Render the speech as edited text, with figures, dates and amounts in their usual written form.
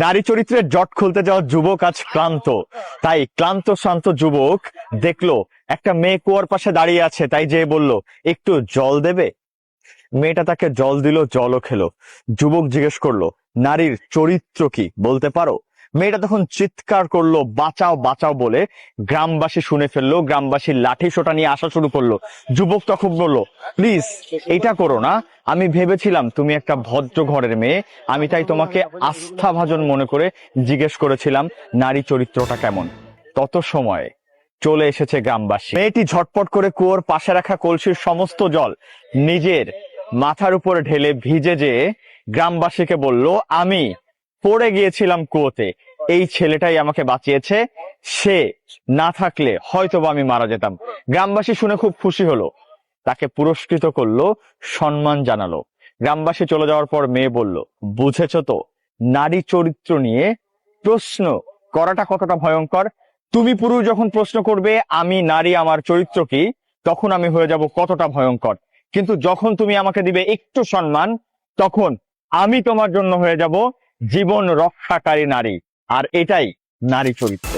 নারী চরিত্রের জট খুলতে যাওয়া যুবক আজ ক্লান্ত। তাই ক্লান্ত শান্ত যুবক দেখলো একটা মেয়ে কুয়ার পাশে দাঁড়িয়ে আছে, তাই যে বলল, একটু জল দেবে? মেয়েটা তাকে জল দিল, জলও খেলো। যুবক জিজ্ঞেস করলো, নারীর চরিত্র কি বলতে পারো? মেয়েটা তখন চিৎকার করলো, বাঁচাও বাঁচাও বলে। গ্রামবাসী শুনে ফেললো, গ্রামবাসী লাঠি সোটা নিয়ে আসা শুরু করলো। যুবক তখন বলল, প্লিজ এটা করো না, আমি ভেবেছিলাম তুমি একটা ভদ্র ঘরের মেয়ে, আমি তাই তোমাকে আস্থাভাজন মনে করে জিজ্ঞেস করেছিলাম নারী চরিত্রটা কেমন। তত সময় চলে এসেছে গ্রামবাসী। মেয়েটি ঝটপট করে কুয়োর পাশে রাখা কলসির সমস্ত জল নিজের মাথার উপর ঢেলে ভিজে যেয়ে গ্রামবাসীকে বলল, আমি পড়ে গিয়েছিলাম কুয়োতে, এই ছেলেটাই আমাকে বাঁচিয়েছে, সে না থাকলে হয়তোবা আমি মারা যেতাম। গ্রামবাসী শুনে খুব খুশি হলো, তাকে পুরস্কৃত করলো, সম্মান জানালো। গ্রামবাসী চলে যাওয়ার পর মেয়ে বলল, বুঝেছো তো নারী চরিত্র নিয়ে প্রশ্ন করাটা কতটা ভয়ঙ্কর। তুমি পুরুষ যখন প্রশ্ন করবে আমি নারী, আমার চরিত্র কি, তখন আমি হয়ে যাব কতটা ভয়ঙ্কর। কিন্তু যখন তুমি আমাকে দিবে একটু সম্মান, তখন আমি তোমার জন্য হয়ে যাব জীবন রক্ষাকারী নারী। আর এটাই নারী চরিত্র।